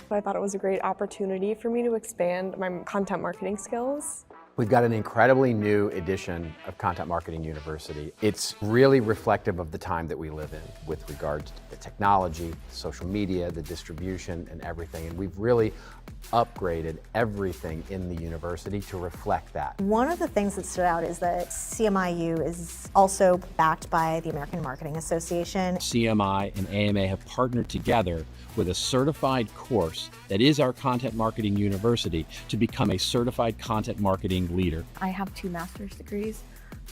I thought it was a great opportunity for me to expand my content marketing skills. We've got an incredibly new edition of Content Marketing University. It's really reflective of the time that we live in with regards to the technology, social media, the distribution, and everything. And we've really upgraded everything in the university to reflect that. One of the things that stood out is that CMIU is also backed by the American Marketing Association. CMI and AMA have partnered together with a certified course that is our Content Marketing University to become a certified content marketing leader. I have 2 master's degrees,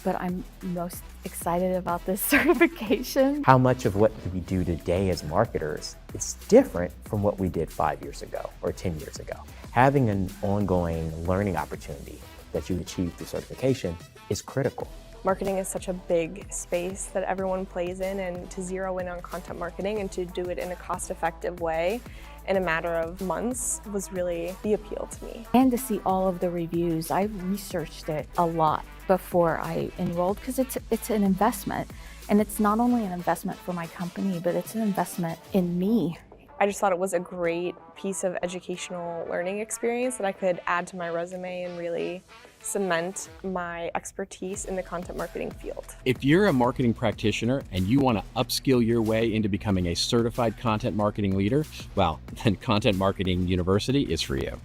but I'm most excited about this certification. How much of what we do today as marketers is different from what we did 5 years ago or 10 years ago. Having an ongoing learning opportunity that you achieve through certification is critical. Marketing is such a big space that everyone plays in, and to zero in on content marketing and to do it in a cost-effective way in a matter of months was really the appeal to me. And to see all of the reviews, I researched it a lot before I enrolled because it's an investment. And it's not only an investment for my company, but it's an investment in me. I just thought it was a great piece of educational learning experience that I could add to my resume and really cement my expertise in the content marketing field. If you're a marketing practitioner and you want to upskill your way into becoming a certified content marketing leader, well, then Content Marketing University is for you.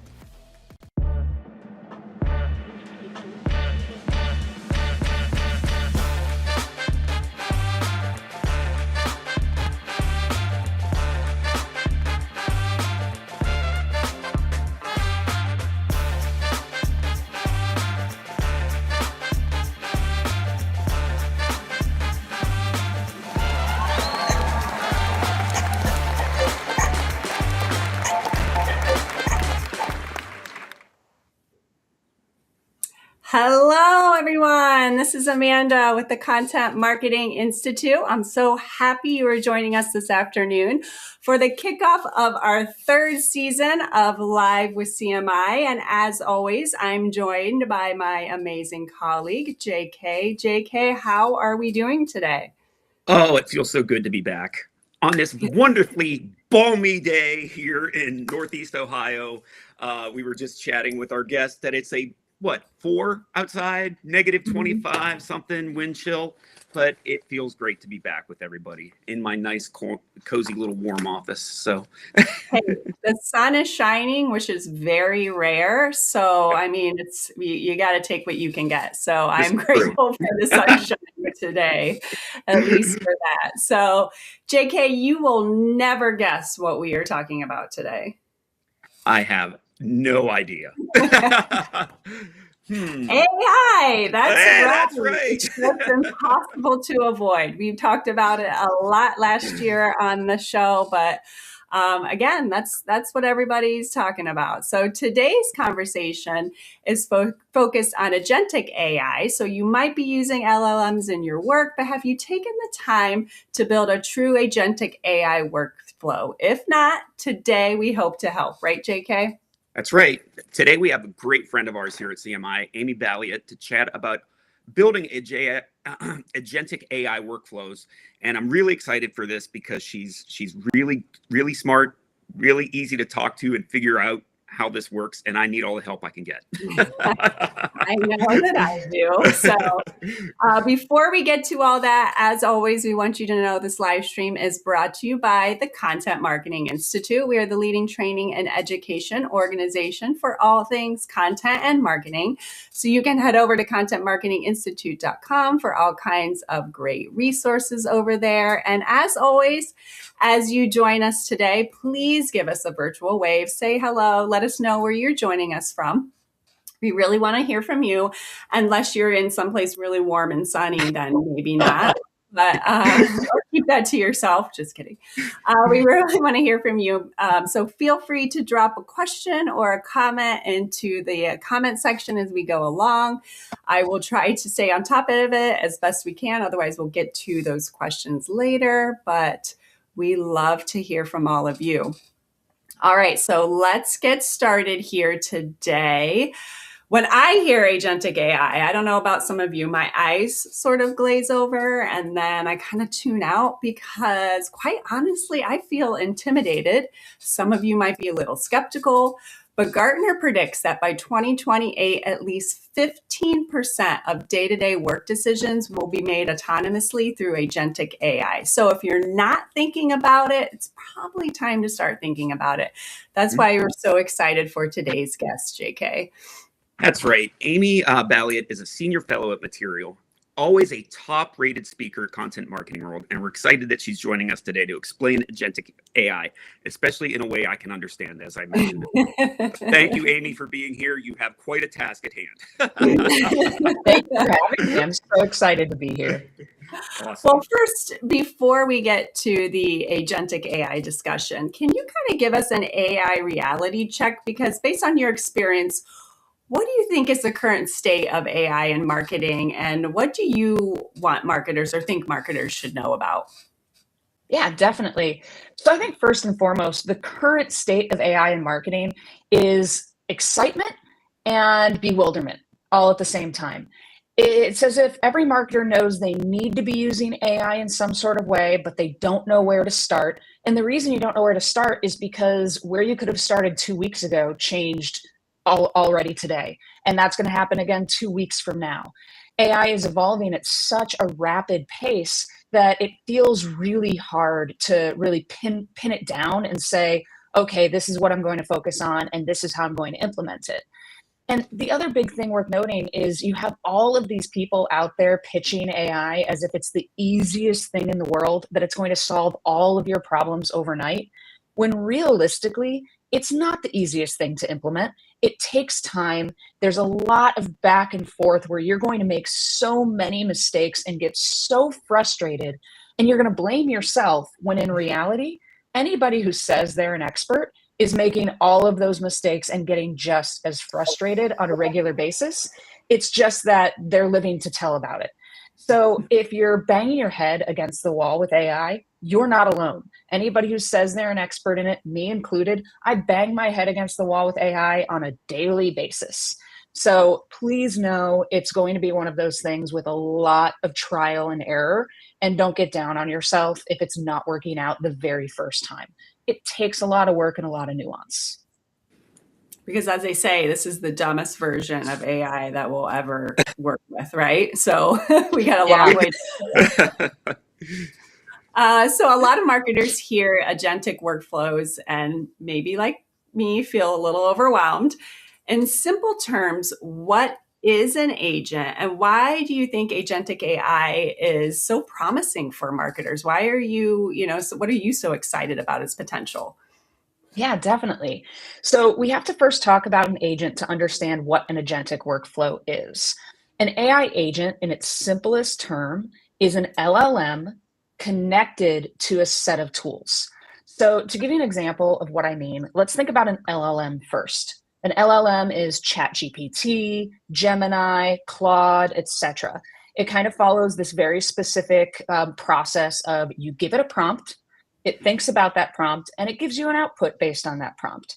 Hello, everyone. This is Amanda with the Content Marketing Institute. I'm so happy you are joining us this afternoon for the kickoff of our 3rd season of Live with CMI. And as always, I'm joined by my amazing colleague, JK. JK, how are we doing today? Oh, it feels so good to be back on this wonderfully balmy day here in Northeast Ohio. We were just chatting with our guest that it's a 4 outside, negative 25 something wind chill, but it feels great to be back with everybody in my nice cozy little warm office. So hey, the sun is shining, which is very rare. So I mean, it's you got to take what you can get. So I'm grateful for the sunshine today, at least for that. So JK, you will never guess what we are talking about today. I have no idea. AI, that's right. Right. It's just impossible to avoid. We've talked about it a lot last year on the show, but again, that's what everybody's talking about. So today's conversation is focused on agentic AI. So you might be using LLMs in your work, but have you taken the time to build a true agentic AI workflow? If not, today we hope to help, right, JK? That's right. Today we have a great friend of ours here at CMI, Amy Balliett, to chat about building agentic AI workflows. And I'm really excited for this because she's really, really smart, really easy to talk to and figure out how this works. And I need all the help I can get. I know that I do. So before we get to all that, as always, we want you to know this live stream is brought to you by the Content Marketing Institute. We are the leading training and education organization for all things content and marketing. So you can head over to contentmarketinginstitute.com for all kinds of great resources over there. And as always, as you join us today, please give us a virtual wave. Say hello. Let us know where you're joining us from. We really want to hear from you, unless you're in someplace really warm and sunny, then maybe not. But or keep that to yourself. Just kidding. We really want to hear from you. So feel free to drop a question or a comment into the comment section as we go along. I will try to stay on top of it as best we can. Otherwise, we'll get to those questions later. But we love to hear from all of you. All right, so let's get started here today. When I hear agentic AI, I don't know about some of you, my eyes sort of glaze over and then I kind of tune out because quite honestly, I feel intimidated. Some of you might be a little skeptical, but Gartner predicts that by 2028, at least 15% of day-to-day work decisions will be made autonomously through agentic AI. So if you're not thinking about it, it's probably time to start thinking about it. That's why we're so excited for today's guest, JK. That's right. Amy Balliett is a senior fellow at Material, always a top-rated speaker, content marketing world, and we're excited that she's joining us today to explain agentic AI, especially in a way I can understand, as I mentioned. Thank you, Amy, for being here. You have quite a task at hand. Thank you for having me. I'm so excited to be here. Awesome. Well, first, before we get to the agentic AI discussion, can you kind of give us an AI reality check? Because based on your experience, what do you think is the current state of AI in marketing, and what do you want marketers or think marketers should know about? Yeah, definitely. So I think first and foremost, the current state of AI in marketing is excitement and bewilderment all at the same time. It's as if every marketer knows they need to be using AI in some sort of way, but they don't know where to start. And the reason you don't know where to start is because where you could have started 2 weeks ago changed already today. And that's going to happen again 2 weeks from now. AI is evolving at such a rapid pace that it feels really hard to really pin it down and say, okay, this is what I'm going to focus on, and this is how I'm going to implement it. And the other big thing worth noting is you have all of these people out there pitching AI as if it's the easiest thing in the world, that it's going to solve all of your problems overnight, when realistically, it's not the easiest thing to implement. It takes time. There's a lot of back and forth where you're going to make so many mistakes and get so frustrated, and you're going to blame yourself when in reality, anybody who says they're an expert is making all of those mistakes and getting just as frustrated on a regular basis. It's just that they're living to tell about it. So if you're banging your head against the wall with AI, you're not alone. Anybody who says they're an expert in it, me included, I bang my head against the wall with AI on a daily basis. So please know it's going to be one of those things with a lot of trial and error, and don't get down on yourself if it's not working out the very first time. It takes a lot of work and a lot of nuance. Because as they say, this is the dumbest version of AI that we'll ever work with, right? So we got a long way to go. So a lot of marketers hear agentic workflows and maybe like me feel a little overwhelmed. In simple terms, what is an agent, and why do you think agentic AI is so promising for marketers? Why are you, what are you so excited about its potential? Yeah, definitely. So we have to first talk about an agent to understand what an agentic workflow is. An AI agent, in its simplest term, is an LLM connected to a set of tools. So to give you an example of what I mean, let's think about an LLM first. An LLM is ChatGPT, Gemini, Claude, etc. It kind of follows this very specific process of you give it a prompt, it thinks about that prompt, and it gives you an output based on that prompt.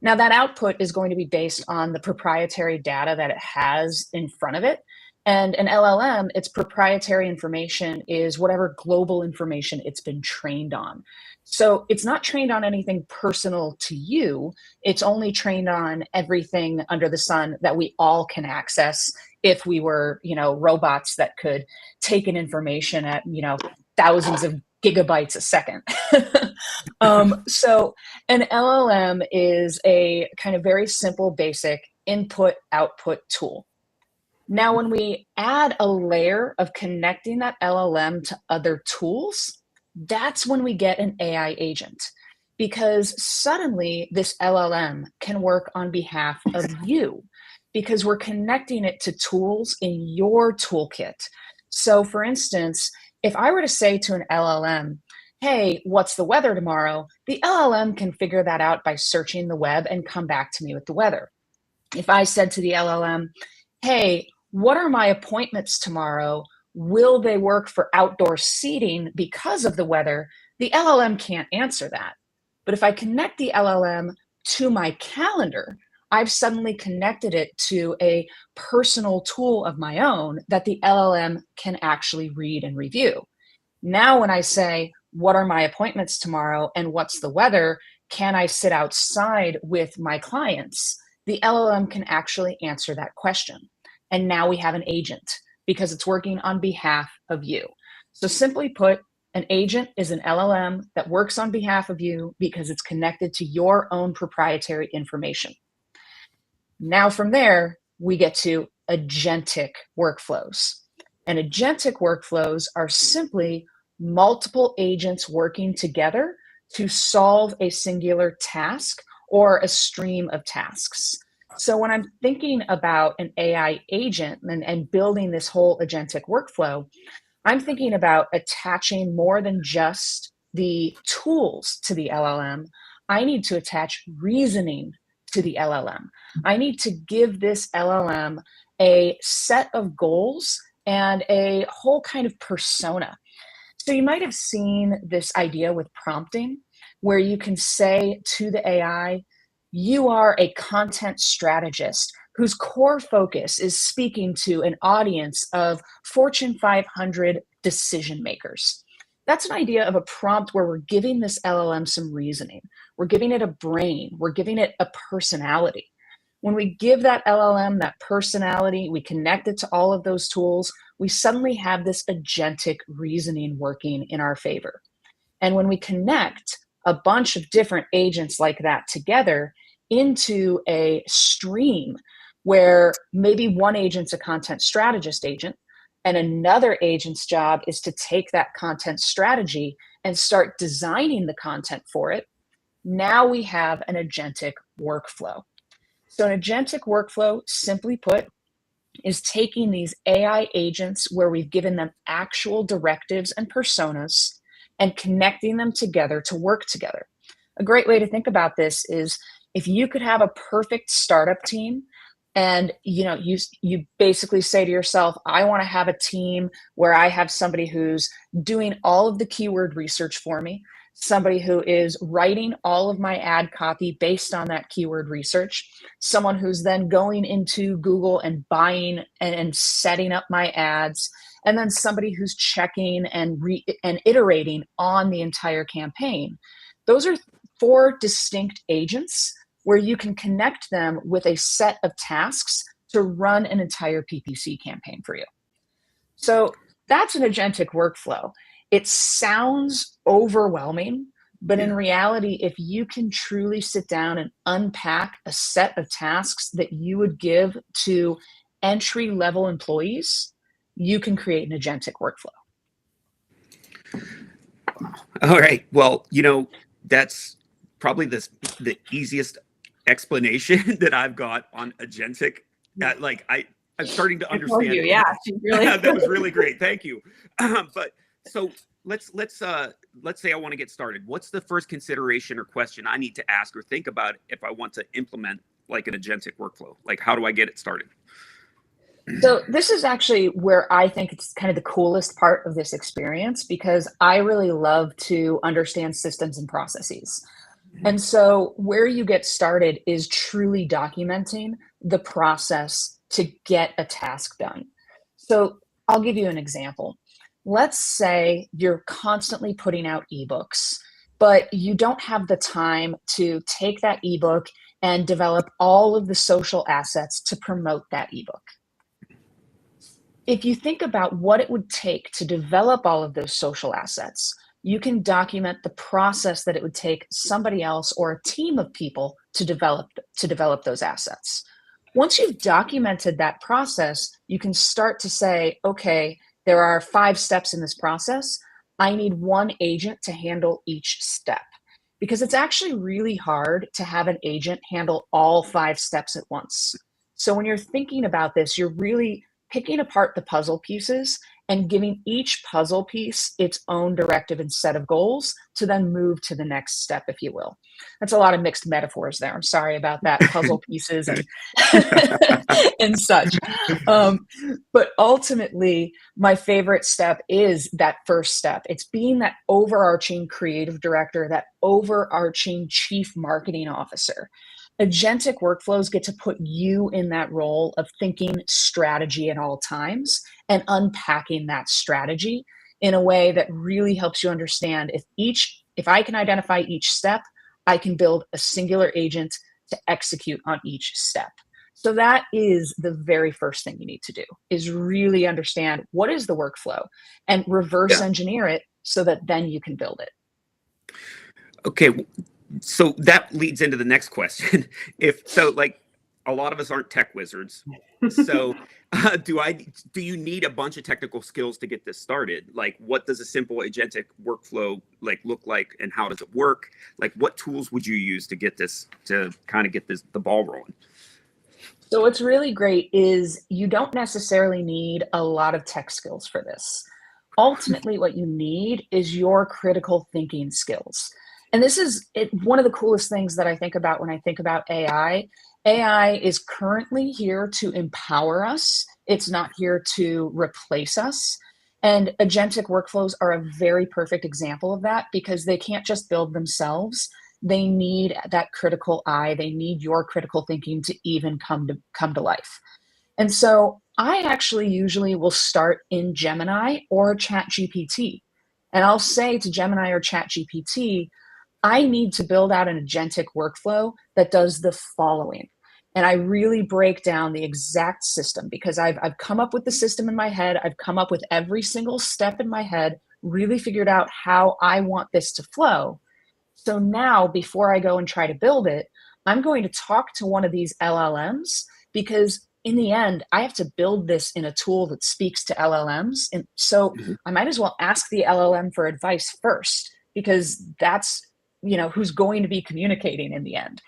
Now, that output is going to be based on the proprietary data that it has in front of it. And an LLM, its proprietary information is whatever global information it's been trained on. So it's not trained on anything personal to you. It's only trained on everything under the sun that we all can access if we were, robots that could take in information at, thousands of gigabytes a second. So an LLM is a kind of very simple, basic input-output tool. Now, when we add a layer of connecting that LLM to other tools, that's when we get an AI agent, because suddenly this LLM can work on behalf of you, because we're connecting it to tools in your toolkit. So for instance, if I were to say to an LLM, hey, what's the weather tomorrow? The LLM can figure that out by searching the web and come back to me with the weather. If I said to the LLM, hey, what are my appointments tomorrow? Will they work for outdoor seating because of the weather? The LLM can't answer that. But if I connect the LLM to my calendar, I've suddenly connected it to a personal tool of my own that the LLM can actually read and review. Now, when I say, what are my appointments tomorrow and what's the weather? Can I sit outside with my clients? The LLM can actually answer that question. And now we have an agent because it's working on behalf of you. So simply put, an agent is an LLM that works on behalf of you because it's connected to your own proprietary information. Now from there, we get to agentic workflows. And agentic workflows are simply multiple agents working together to solve a singular task or a stream of tasks. So when I'm thinking about an AI agent and building this whole agentic workflow, I'm thinking about attaching more than just the tools to the LLM. I need to attach reasoning to the LLM. I need to give this LLM a set of goals and a whole kind of persona. So you might have seen this idea with prompting, where you can say to the AI, you are a content strategist whose core focus is speaking to an audience of Fortune 500 decision makers. That's an idea of a prompt where we're giving this LLM some reasoning. We're giving it a brain. We're giving it a personality. When we give that LLM that personality, we connect it to all of those tools, we suddenly have this agentic reasoning working in our favor. And when we connect a bunch of different agents like that together into a stream where maybe one agent's a content strategist agent and another agent's job is to take that content strategy and start designing the content for it, now we have an agentic workflow. So an agentic workflow, simply put, is taking these AI agents where we've given them actual directives and personas and connecting them together to work together. A great way to think about this is if you could have a perfect startup team and you basically say to yourself, I want to have a team where I have somebody who's doing all of the keyword research for me, somebody who is writing all of my ad copy based on that keyword research, someone who's then going into Google and buying and setting up my ads, and then somebody who's checking and iterating on the entire campaign. Those are 4 distinct agents where you can connect them with a set of tasks to run an entire PPC campaign for you. So that's an agentic workflow. It sounds overwhelming, but in reality, if you can truly sit down and unpack a set of tasks that you would give to entry-level employees, you can create an agentic workflow. All right. Well, that's probably the easiest explanation that I've got on agentic. I'm starting to understand. Yeah, really that was really great. Thank you. But so let's say I want to get started. What's the first consideration or question I need to ask or think about if I want to implement like an agentic workflow? Like, how do I get it started? So this is actually where I think it's kind of the coolest part of this experience, because I really love to understand systems and processes. And so where you get started is truly documenting the process to get a task done. So I'll give you an example. Let's say you're constantly putting out ebooks, but you don't have the time to take that ebook and develop all of the social assets to promote that ebook. If you think about what it would take to develop all of those social assets, you can document the process that it would take somebody else or a team of people to develop those assets. Once you've documented that process, you can start to say, okay, there are 5 steps in this process. I need one agent to handle each step, because it's actually really hard to have an agent handle all 5 steps at once. So when you're thinking about this, you're really picking apart the puzzle pieces and giving each puzzle piece its own directive and set of goals to then move to the next step, if you will. That's a lot of mixed metaphors there. I'm sorry about that, puzzle pieces and, and such. But ultimately, my favorite step is that first step. It's being that overarching creative director, that overarching chief marketing officer. Agentic workflows get to put you in that role of thinking strategy at all times and unpacking that strategy in a way that really helps you understand if I can identify each step, I can build a singular agent to execute on each step. So that is the very first thing you need to do, is really understand what is the workflow and reverse engineer it so that then you can build it. Okay, so that leads into the next question. Like, a lot of us aren't tech wizards. So do you need a bunch of technical skills to get this started? Like, what does a simple agentic workflow look like, and how does it work? Like, what tools would you use to get the ball rolling? So what's really great is you don't necessarily need a lot of tech skills for this. Ultimately, what you need is your critical thinking skills. And this is one of the coolest things that I think about when I think about AI. AI is currently here to empower us. It's not here to replace us. And agentic workflows are a very perfect example of that, because they can't just build themselves. They need that critical eye. They need your critical thinking to even come to life. And so I actually usually will start in Gemini or ChatGPT. And I'll say to Gemini or ChatGPT, I need to build out an agentic workflow that does the following. And I really break down the exact system, because I've come up with the system in my head. I've come up with every single step in my head, really figured out how I want this to flow. So now, before I go and try to build it, I'm going to talk to one of these LLMs, because in the end, I have to build this in a tool that speaks to LLMs. And so I might as well ask the LLM for advice first, because that's, who's going to be communicating in the end.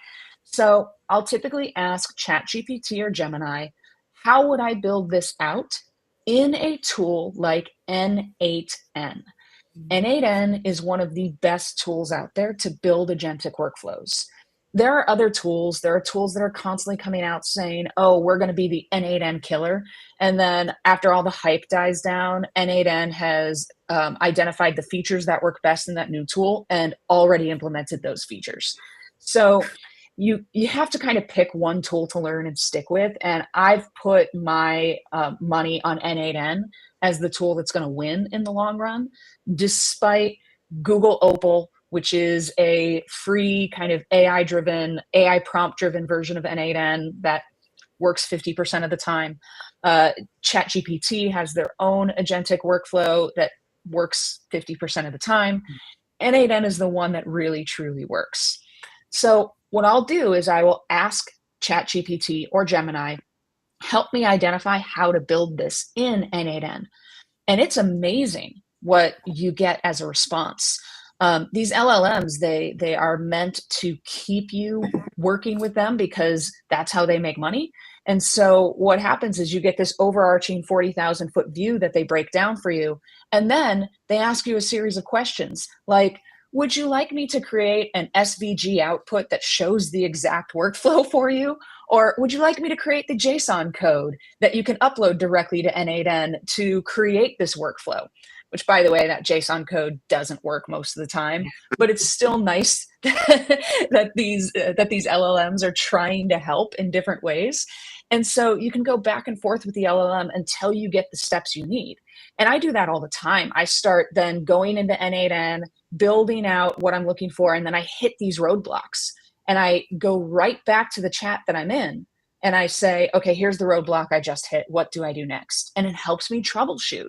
So I'll typically ask ChatGPT or Gemini, how would I build this out in a tool like N8N? N8N is one of the best tools out there to build agentic workflows. There are other tools. There are tools that are constantly coming out saying, oh, we're going to be the N8N killer. And then after all the hype dies down, N8N has identified the features that work best in that new tool and already implemented those features. So you have to kind of pick one tool to learn and stick with. And I've put my money on N8N as the tool that's going to win in the long run, despite Google Opal, which is a free kind of AI prompt driven version of N8N that works 50% of the time. ChatGPT has their own agentic workflow that works 50% of the time. N8N is the one that really truly works. So what I'll do is I will ask ChatGPT or Gemini, help me identify how to build this in N8N. And it's amazing what you get as a response. These LLMs, they are meant to keep you working with them, because that's how they make money. And so what happens is you get this overarching 40,000 foot view that they break down for you. And then they ask you a series of questions like, would you like me to create an SVG output that shows the exact workflow for you? Or would you like me to create the JSON code that you can upload directly to N8N to create this workflow? Which, by the way, that JSON code doesn't work most of the time, but it's still nice that these LLMs are trying to help in different ways. And so you can go back and forth with the LLM until you get the steps you need. And I do that all the time. I start then going into N8N, building out what I'm looking for, and then I hit these roadblocks. And I go right back to the chat that I'm in, and I say, okay, here's the roadblock I just hit. What do I do next? And it helps me troubleshoot.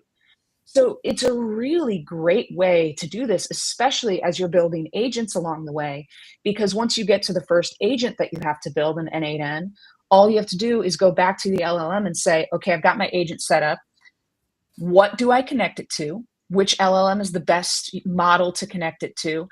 So it's a really great way to do this, especially as you're building agents along the way, because once you get to the first agent that you have to build in N8N, all you have to do is go back to the LLM and say, okay, I've got my agent set up. What do I connect it to? Which LLM is the best model to connect it to?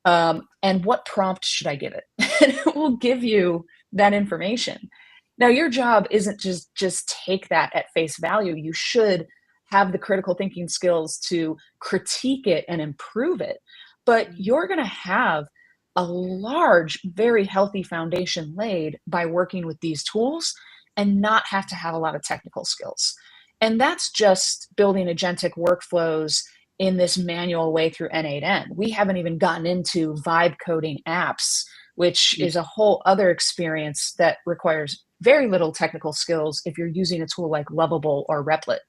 And what prompt should I give it? And it will give you that information. Now, your job isn't just take that at face value. You should have the critical thinking skills to critique it and improve it. But you're going to have a large, very healthy foundation laid by working with these tools and not have to have a lot of technical skills. And that's just building agentic workflows in this manual way through N8N. We haven't even gotten into vibe coding apps which is a whole other experience that requires very little technical skills if you're using a tool like Lovable or Replit.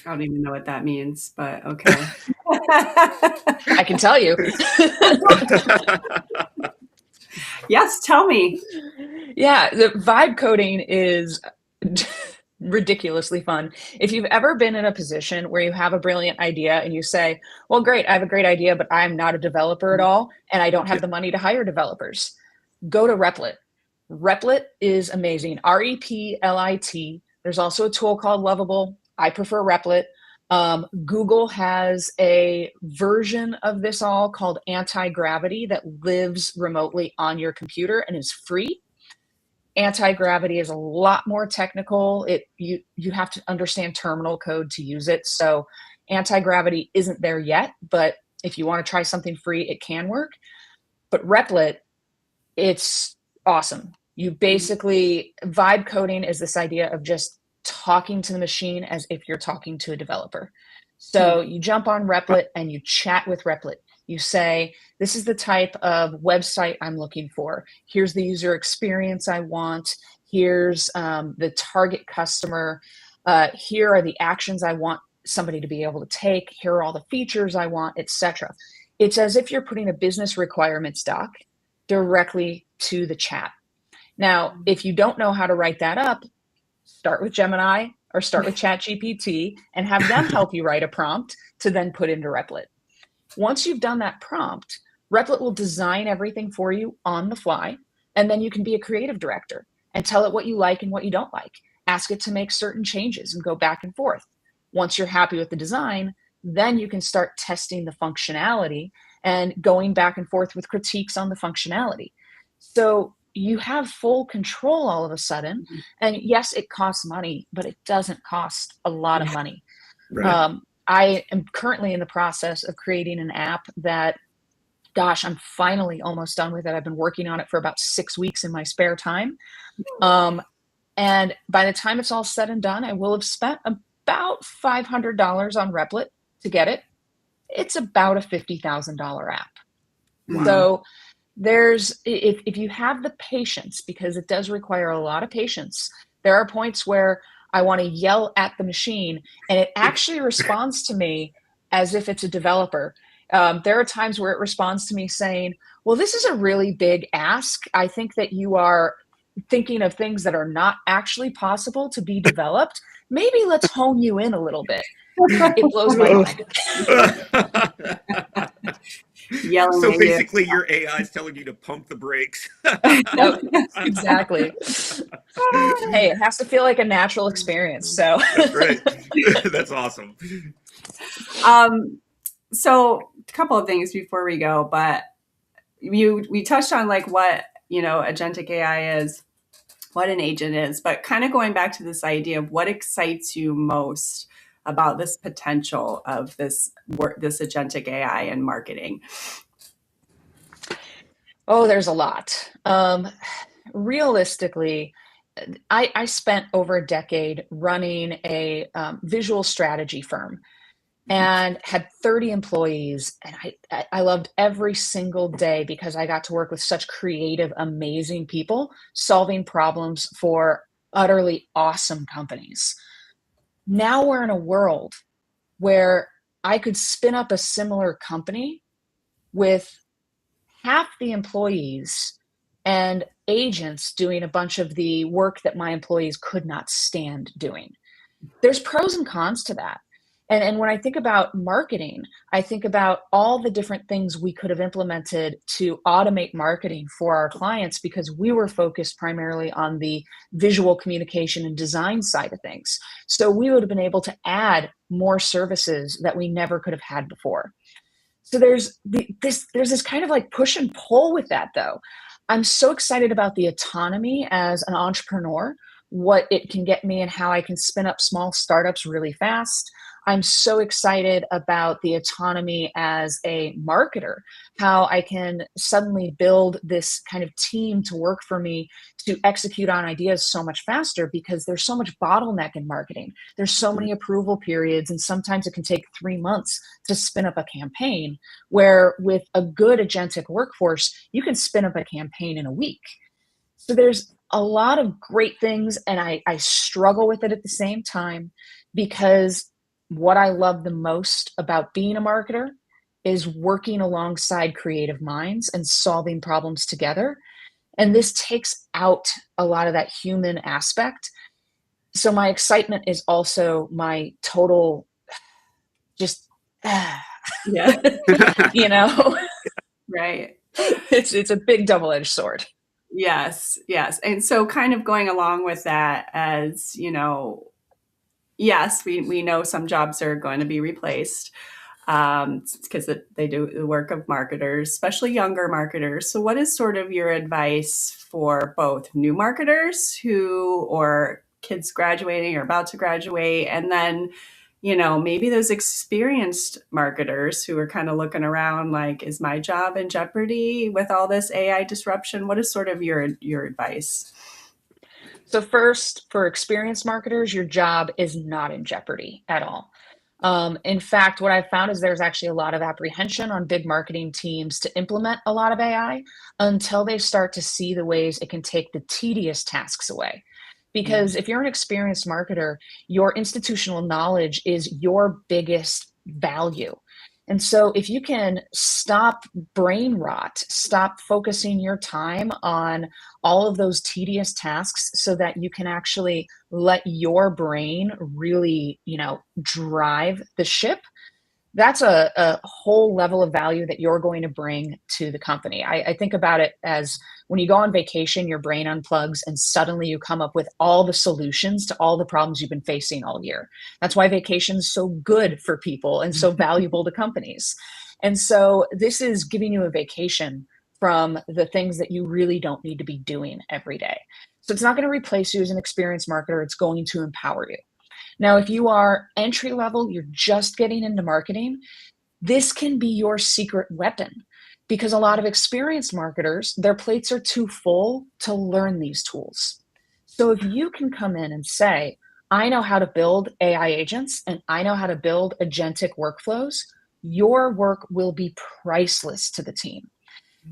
I don't even know what that means, but okay. I can tell you. Yes, tell me. Yeah, the vibe coding is ridiculously fun. If you've ever been in a position where you have a brilliant idea and you say, well, great, I have a great idea, but I'm not a developer at all, and I don't have the money to hire developers, go to Replit. Replit is amazing. Replit. There's also a tool called Lovable. I prefer Replit. Google has a version of this all called Anti-Gravity that lives remotely on your computer and is free. Anti-Gravity is a lot more technical. You have to understand terminal code to use it. So Anti-Gravity isn't there yet, but if you want to try something free, it can work. But Replit, it's awesome. You basically, vibe coding is this idea of just talking to the machine as if you're talking to a developer. So you jump on Replit and you chat with Replit. You say, this is the type of website I'm looking for. Here's the user experience I want. Here's the target customer. Here are the actions I want somebody to be able to take. Here are all the features I want, etc. It's as if you're putting a business requirements doc directly to the chat. Now, if you don't know how to write that up, start with Gemini or start with ChatGPT and have them help you write a prompt to then put into Replit. Once you've done that prompt, Replit will design everything for you on the fly, and then you can be a creative director and tell it what you like and what you don't like. Ask it to make certain changes and go back and forth. Once you're happy with the design, then you can start testing the functionality and going back and forth with critiques on the functionality. So you have full control all of a sudden. And yes, it costs money, but it doesn't cost a lot of money. Right. I am currently in the process of creating an app that, gosh, I'm finally almost done with it. I've been working on it for about 6 weeks in my spare time. And by the time it's all said and done, I will have spent about $500 on Replit to get it. It's about a $50,000 app. Wow. So there's, if you have the patience, because it does require a lot of patience, there are points where I want to yell at the machine and it actually responds to me as if it's a developer. There are times where it responds to me saying, well, this is a really big ask. I think that you are thinking of things that are not actually possible to be developed. Maybe let's hone you in a little bit. It blows my mind. Yelling So at basically, your AI is telling you to pump the brakes. Yep, exactly. Hey, it has to feel like a natural experience. So That's great. That's awesome. So a couple of things before we go, but we touched on like what, agentic AI is, what an agent is, but kind of going back to this idea of what excites you most about this potential of this agentic AI in marketing. Oh, there's a lot. Realistically, I spent over a decade running a visual strategy firm and had 30 employees. And I loved every single day because I got to work with such creative, amazing people solving problems for utterly awesome companies. Now we're in a world where I could spin up a similar company with half the employees and agents doing a bunch of the work that my employees could not stand doing. There's pros and cons to that. And when I think about marketing, I think about all the different things we could have implemented to automate marketing for our clients because we were focused primarily on the visual communication and design side of things. So we would have been able to add more services that we never could have had before. So there's this kind of like push and pull with that though. I'm so excited about the autonomy as an entrepreneur, what it can get me and how I can spin up small startups really fast. I'm so excited about the autonomy as a marketer, how I can suddenly build this kind of team to work for me to execute on ideas so much faster because there's so much bottleneck in marketing. There's so many approval periods, and sometimes it can take 3 months to spin up a campaign, where with a good agentic workforce, you can spin up a campaign in a week. So there's a lot of great things, and I struggle with it at the same time, because what I love the most about being a marketer is working alongside creative minds and solving problems together. And this takes out a lot of that human aspect. So my excitement is also my total just, Yeah. you know, Right. it's a big double-edged sword. Yes, yes. And so kind of going along with that, as you know, yes, we know some jobs are going to be replaced because they do the work of marketers, especially younger marketers. So what is sort of your advice for both new marketers or kids graduating or about to graduate, and then, you know, maybe those experienced marketers who are kind of looking around like, is my job in jeopardy with all this AI disruption? What is sort of your advice? So first, for experienced marketers, your job is not in jeopardy at all. In fact, what I've found is there's actually a lot of apprehension on big marketing teams to implement a lot of AI until they start to see the ways it can take the tedious tasks away. Because if you're an experienced marketer, your institutional knowledge is your biggest value. And so if you can stop brain rot, stop focusing your time on all of those tedious tasks so that you can actually let your brain really, drive the ship, that's a whole level of value that you're going to bring to the company. I think about it as when you go on vacation, your brain unplugs and suddenly you come up with all the solutions to all the problems you've been facing all year. That's why vacation is so good for people and so valuable to companies. And so this is giving you a vacation from the things that you really don't need to be doing every day. So it's not going to replace you as an experienced marketer. It's going to empower you. Now, if you are entry level, you're just getting into marketing, this can be your secret weapon, because a lot of experienced marketers, their plates are too full to learn these tools. So if you can come in and say, I know how to build AI agents and I know how to build agentic workflows, your work will be priceless to the team.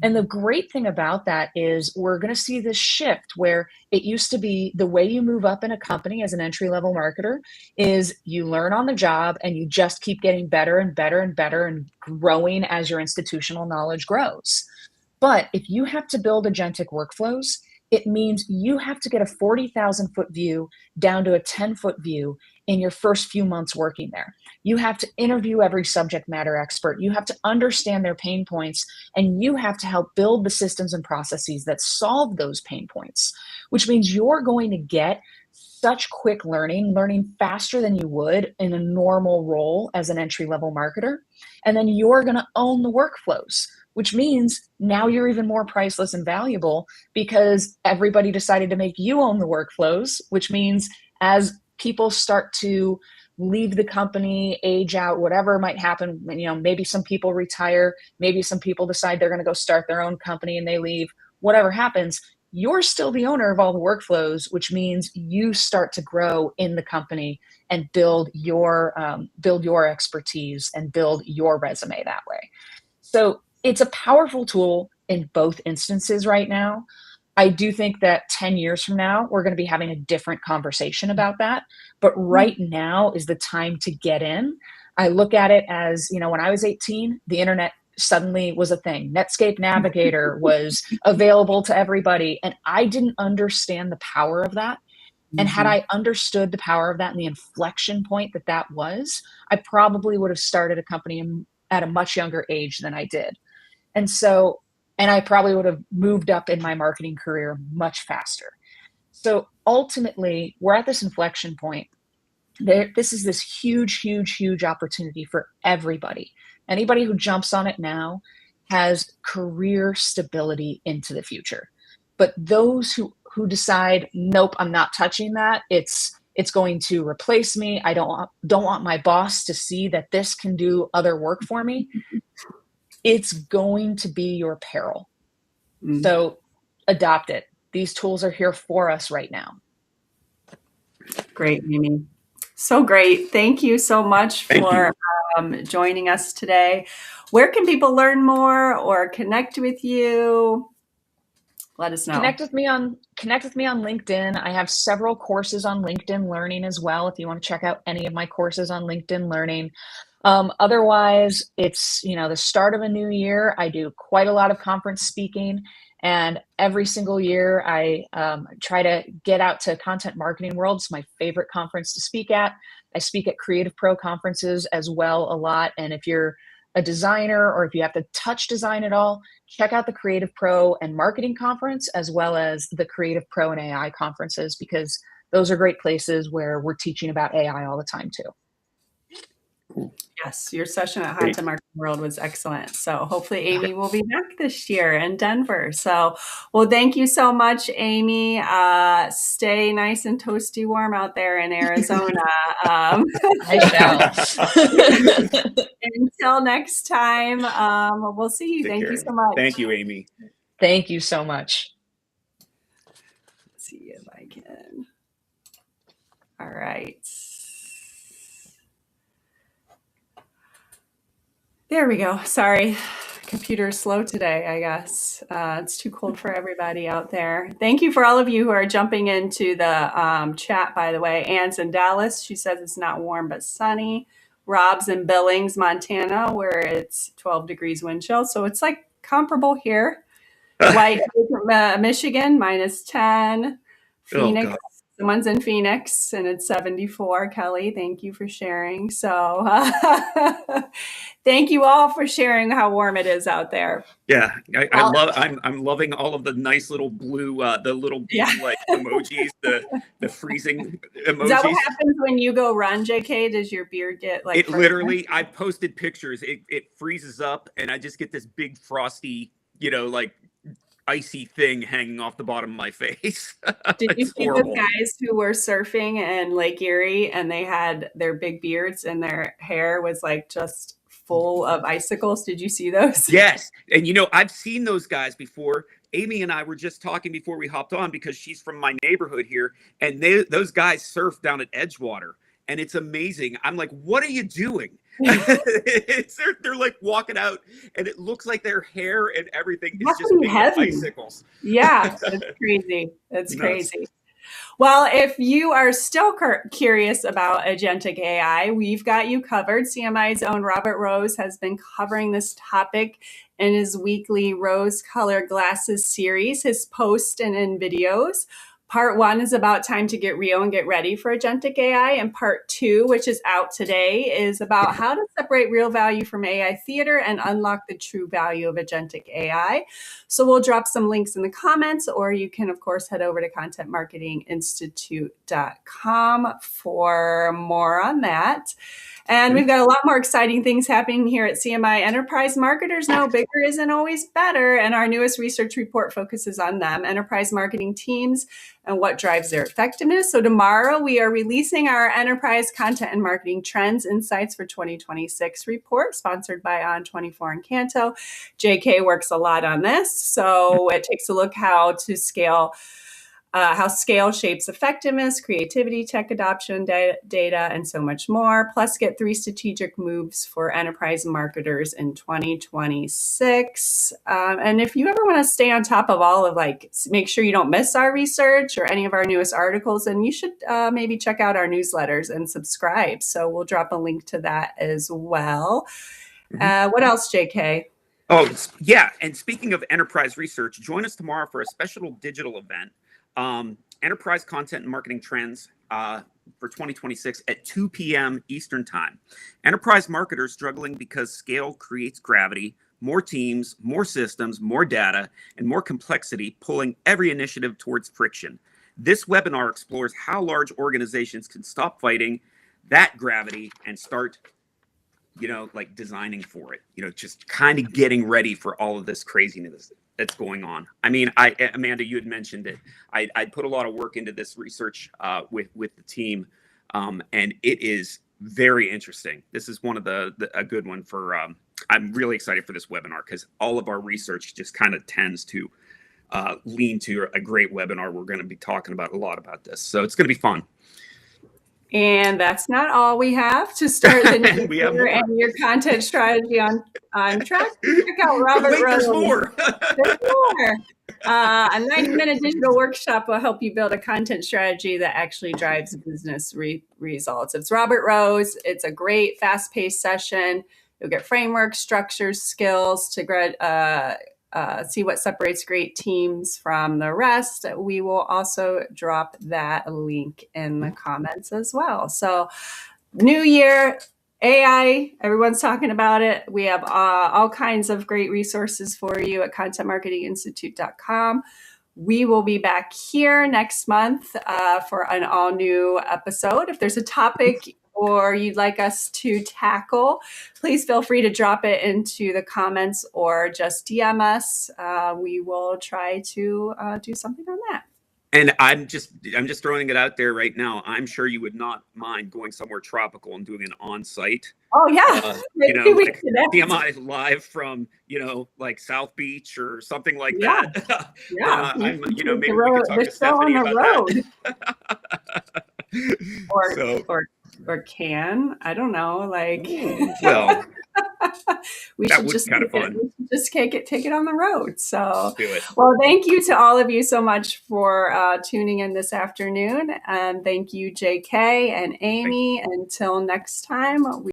And the great thing about that is we're going to see this shift where it used to be the way you move up in a company as an entry-level marketer is you learn on the job and you just keep getting better and better and better and growing as your institutional knowledge grows. But if you have to build agentic workflows, it means you have to get a 40,000-foot view down to a 10-foot view in your first few months working there. You have to interview every subject matter expert. You have to understand their pain points, and you have to help build the systems and processes that solve those pain points, which means you're going to get such quick learning faster than you would in a normal role as an entry-level marketer. And then you're going to own the workflows, which means now you're even more priceless and valuable because everybody decided to make you own the workflows, which means as people start to leave the company, age out, whatever might happen, maybe some people retire, maybe some people decide they're going to go start their own company and they leave, whatever happens, you're still the owner of all the workflows, which means you start to grow in the company and build your expertise and build your resume that way. So it's a powerful tool in both instances right now. I do think that 10 years from now, we're going to be having a different conversation about that. But right now is the time to get in. I look at it as, when I was 18, the internet suddenly was a thing. Netscape Navigator was available to everybody. And I didn't understand the power of that. And had I understood the power of that and the inflection point that was, I probably would have started a company at a much younger age than I did. And I probably would have moved up in my marketing career much faster. So ultimately, we're at this inflection point. This is this huge opportunity for everybody. Anybody who jumps on it now has career stability into the future. But those who decide, nope, I'm not touching that, it's it's going to replace me. I don't want my boss to see that this can do other work for me. It's going to be your peril. So adopt it. These tools are here for us right now. Great, Amy. So great. Thank you so much for joining us today. Where can people learn more or connect with you? Let us know. Connect with me on LinkedIn. I have several courses on LinkedIn Learning as well, if you want to check out any of my courses on LinkedIn Learning. Otherwise, it's, the start of a new year. I do quite a lot of conference speaking, and every single year I try to get out to Content Marketing World. It's my favorite conference to speak at. I speak at Creative Pro conferences as well a lot. And if you're a designer, or if you have to touch design at all, check out the Creative Pro and Marketing Conference, as well as the Creative Pro and AI conferences, because those are great places where we're teaching about AI all the time too. Yes, your session at Content Marketing World was excellent. So hopefully Amy will be back this year in Denver. So, well, thank you so much, Amy. Stay nice and toasty warm out there in Arizona. I shall. Until next time, we'll see you. Thank you so much. Thank you, Amy. Thank you so much. Let's see if I can. All right. There we go. Sorry, computer's slow today, I guess. It's too cold for everybody out there. Thank you for all of you who are jumping into the chat, by the way. Anne's in Dallas. She says it's not warm but sunny. Rob's in Billings, Montana, where it's 12 degrees wind chill. So it's like comparable here. White, Michigan, -10. Phoenix. Someone's in Phoenix and it's 74. Kelly, thank you for sharing. So thank you all for sharing how warm it is out there. Yeah, I'm loving all of the nice little blue, the little blue, like emojis, the freezing emojis. Is that what happens when you go run, JK? Does your beard get like? It literally, I posted pictures. It freezes up and I just get this big frosty, like icy thing hanging off the bottom of my face. Did you see those guys who were surfing in Lake Erie and they had their big beards and their hair was like just full of icicles? Did you see those? Yes. And I've seen those guys before. Amy and I were just talking before we hopped on because she's from my neighborhood here, and those guys surf down at Edgewater, and it's amazing. I'm like, what are you doing? They're like walking out, and it looks like their hair and everything is just big icicles. Yeah, it's crazy. It's crazy. Well, if you are still curious about Agentic AI, we've got you covered. CMI's own Robert Rose has been covering this topic in his weekly Rose Color Glasses series, his posts and in videos. Part 1 is about time to get real and get ready for Agentic AI. And part 2, which is out today, is about how to separate real value from AI theater and unlock the true value of Agentic AI. So we'll drop some links in the comments, or you can, of course, head over to contentmarketinginstitute.com for more on that. And we've got a lot more exciting things happening here at CMI. Enterprise marketers know bigger isn't always better, and our newest research report focuses on them, enterprise marketing teams, and what drives their effectiveness. So tomorrow we are releasing our Enterprise Content and Marketing Trends Insights for 2026 report, sponsored by On24 and Canto. JK works a lot on this, so it takes a look how scale shapes effectiveness, creativity, tech adoption, data, and so much more. Plus, get 3 strategic moves for enterprise marketers in 2026. And if you ever want to stay on top of all of make sure you don't miss our research or any of our newest articles, then you should maybe check out our newsletters and subscribe. So we'll drop a link to that as well. What else, JK? Oh, yeah. And speaking of enterprise research, join us tomorrow for a special digital event. Enterprise Content and Marketing Trends for 2026 at 2 p.m. Eastern Time. Enterprise marketers struggling because scale creates gravity, more teams, more systems, more data, and more complexity, pulling every initiative towards friction. This webinar explores how large organizations can stop fighting that gravity and start, designing for it, just kind of getting ready for all of this craziness that's going on. I mean, Amanda, you had mentioned it. I put a lot of work into this research with the team, and it is very interesting. This is one of a good one for. I'm really excited for this webinar because all of our research just kind of tends to lean to a great webinar. We're going to be talking about a lot about this, so it's going to be fun. And that's not all we have to start the new year and your content strategy on track. Check out Robert Rose. There's more. There's more. A 90-minute digital workshop will help you build a content strategy that actually drives business results. It's Robert Rose. It's a great fast-paced session. You'll get frameworks, structures, skills to see what separates great teams from the rest. We will also drop that link in the comments as well. So new year, AI, everyone's talking about it. We have all kinds of great resources for you at contentmarketinginstitute.com. We will be back here next month for an all new episode. If there's a topic or you'd like us to tackle, please feel free to drop it into the comments or just DM us. We will try to do something on that. And I'm just throwing it out there right now. I'm sure you would not mind going somewhere tropical and doing an on-site. Oh yeah, like CMI live from like South Beach or something like that. Yeah, maybe we could talk to Stephanie about that. Or can, I don't know, like. Well, we that should was just kind of fun. Just take it on the road. So, let's do it. Well, thank you to all of you so much for tuning in this afternoon, and thank you, JK and Amy. Until next time.